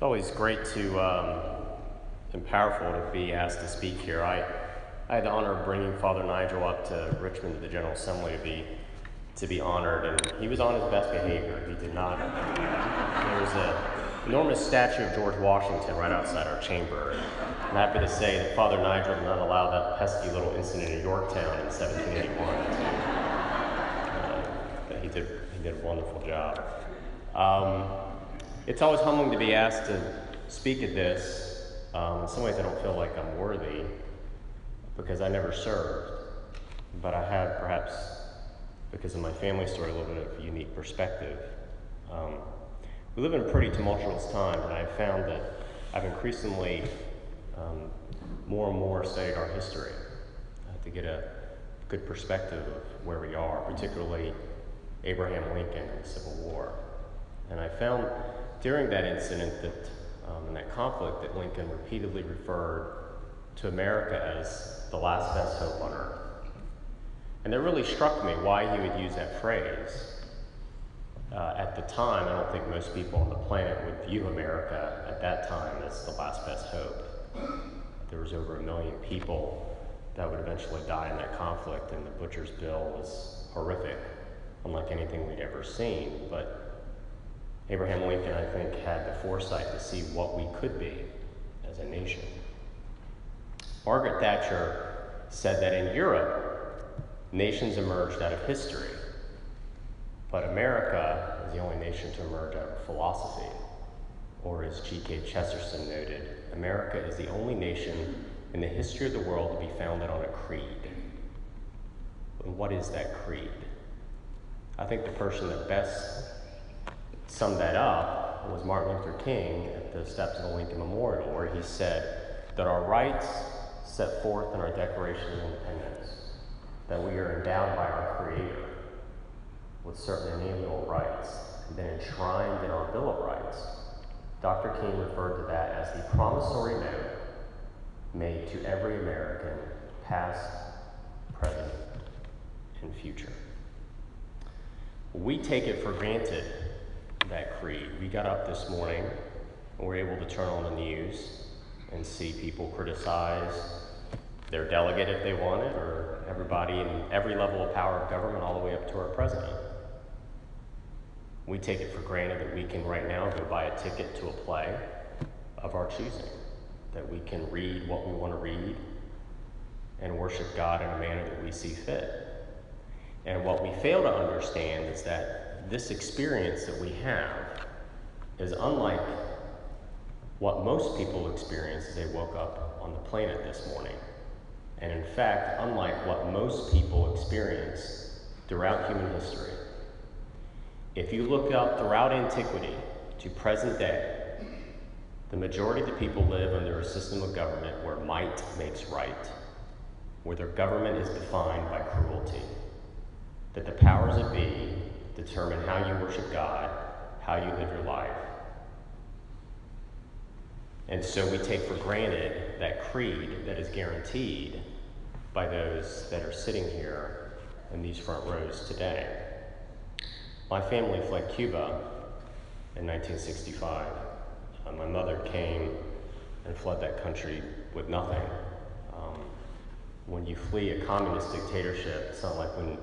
always great and powerful to be asked to speak here. I had the honor of bringing Father Nigel up to Richmond to the General Assembly to be honored, and he was on his best behavior. He did not. There was an enormous statue of George Washington right outside our chamber. And I'm happy to say that Father Nigel did not allow that pesky little incident in Yorktown in 1781 but he did a wonderful job. It's always humbling to be asked to speak at this. In some ways I don't feel like I'm worthy because I never served, but I have, perhaps because of my family story, a little bit of a unique perspective. We live in a pretty tumultuous time, and I've found that I've increasingly more and more studied our history to get a good perspective of where we are, particularly Abraham Lincoln and the Civil War. And I found during that incident that, in that conflict, that Lincoln repeatedly referred to America as the last best hope on earth. And it really struck me why he would use that phrase. At the time, I don't think most people on the planet would view America at that time as the last best hope. There was over 1 million people that would eventually die in that conflict, and the Butcher's Bill was horrific, unlike anything we'd ever seen. But Abraham Lincoln, I think, had the foresight to see what we could be as a nation. Margaret Thatcher said that in Europe, nations emerged out of history, but America is the only nation to emerge out of philosophy. Or as G.K. Chesterton noted, America is the only nation in the history of the world to be founded on a creed. And what is that creed? I think the person that best summed that up was Martin Luther King at the steps of the Lincoln Memorial, where he said that our rights set forth in our Declaration of Independence, that we are endowed by our Creator with certain inalienable rights, and then enshrined in our Bill of Rights. Dr. King referred to that as the promissory note made to every American, past, present, and future. We take it for granted, that creed. We got up this morning and were able to turn on the news and see people criticize their delegate if they want it, or everybody in every level of power of government all the way up to our president. We take it for granted that we can right now go buy a ticket to a play of our choosing, that we can read what we want to read and worship God in a manner that we see fit. And what we fail to understand is that this experience that we have is unlike what most people experience as they woke up on the planet this morning. And in fact, unlike what most people experience throughout human history. If you look up throughout antiquity to present day, the majority of the people live under a system of government where might makes right, where their government is defined by cruelty, that the powers that be determine how you worship God, how you live your life. And so we take for granted that creed that is guaranteed by those that are sitting here in these front rows today. My family fled Cuba in 1965. My mother came and fled that country with nothing. When you flee a communist dictatorship, it's not like when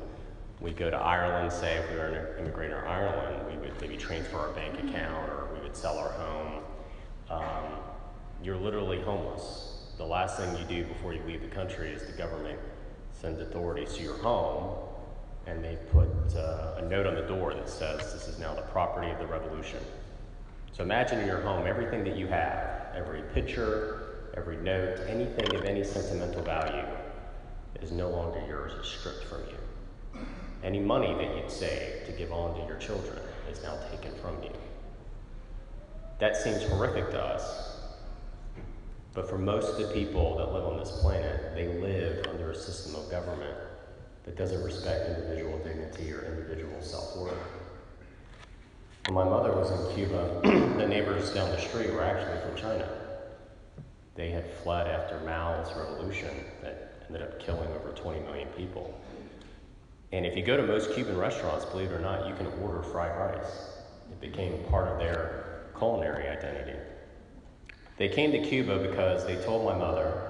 we go to Ireland, say if we were an immigrant in Ireland, we would maybe transfer our bank account or we would sell our home. You're literally homeless. The last thing you do before you leave the country is the government sends authorities to your home, and they put a note on the door that says, "This is now the property of the revolution." So imagine in your home, everything that you have, every picture, every note, anything of any sentimental value is no longer yours, it's stripped from you. Any money that you'd save to give on to your children is now taken from you. That seems horrific to us, but for most of the people that live on this planet, they live under a system of government that doesn't respect individual dignity or individual self-worth. When my mother was in Cuba, the neighbors down the street were actually from China. They had fled after Mao's revolution that ended up killing over 20 million people. And if you go to most Cuban restaurants, believe it or not, you can order fried rice. It became part of their culinary identity. They came to Cuba because they told my mother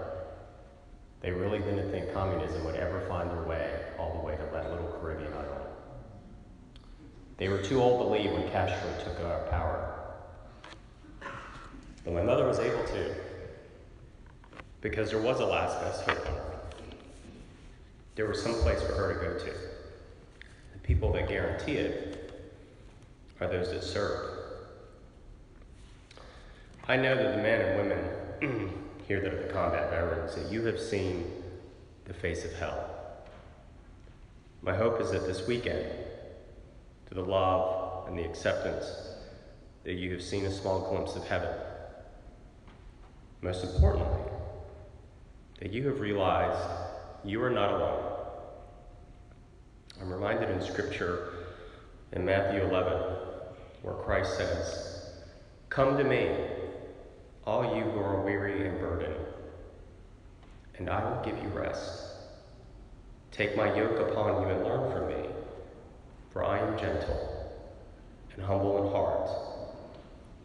they really didn't think communism would ever find their way all the way to that little Caribbean island. They were too old to leave when Castro took power. But my mother was able to, because there was a last best hope. There was some place for her to go to. The people that guarantee it are those that serve. I know that the men and women here that are the combat veterans, that you have seen the face of hell. My hope is that this weekend, through the love and the acceptance, that you have seen a small glimpse of heaven. Most importantly, that you have realized you are not alone. I'm reminded in Scripture in Matthew 11, where Christ says, "Come to me, all you who are weary and burdened, and I will give you rest. Take my yoke upon you and learn from me, for I am gentle and humble in heart,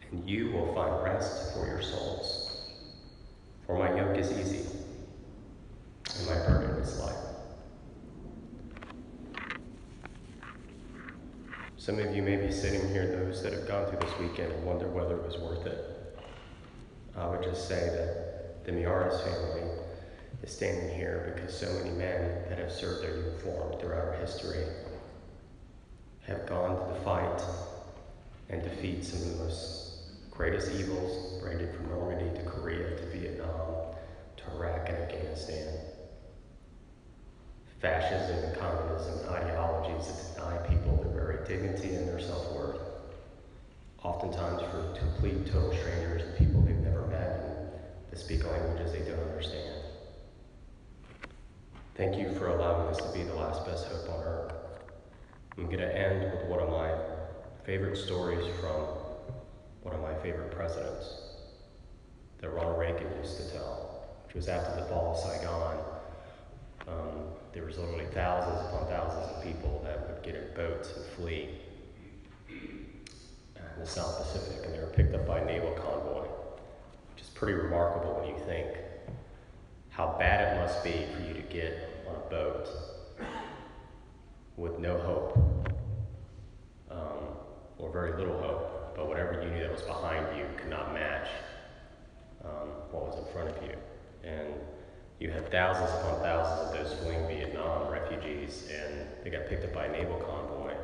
and you will find rest for your souls. For my yoke is easy, and my burden is light." Some of you may be sitting here, those that have gone through this weekend, and wonder whether it was worth it. I would just say that the Miaras family is standing here because so many men that have served their uniform throughout our history have gone to the fight and defeat some of the most greatest evils, ranging from Normandy to Korea to Vietnam to Iraq and Afghanistan. Fascism and communism and ideologies that deny people their very dignity and their self-worth, oftentimes for complete, total strangers and people they've never met and that speak languages they don't understand. Thank you for allowing us to be the last best hope on earth. I'm going to end with one of my favorite stories from one of my favorite presidents that Ronald Reagan used to tell, which was after the fall of Saigon. There was literally thousands upon thousands of people that would get in boats and flee in the South Pacific, and they were picked up by a naval convoy, which is pretty remarkable when you think how bad it must be for you to get on a boat with no hope, or very little hope, but whatever you knew that was behind you could not match what was in front of you. And you had thousands upon thousands of those fleeing Vietnam refugees, and they got picked up by a naval convoy.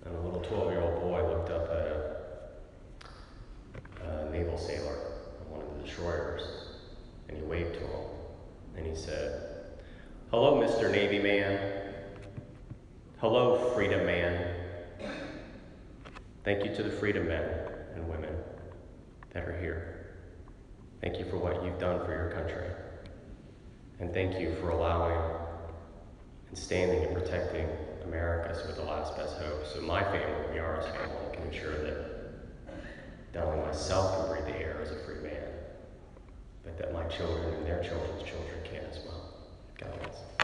And a little 12-year-old boy looked up at a naval sailor on one of the destroyers, and he waved to him, and he said, "Hello, Mr. Navy man. Hello, Freedom Man." Thank you to the freedom men and women that are here. Thank you for what you've done for your country. And thank you for allowing and standing and protecting America so we're the last best hope. So my family, the Miaras family, can ensure that not only myself can breathe the air as a free man, but that my children and their children's children can as well. God bless.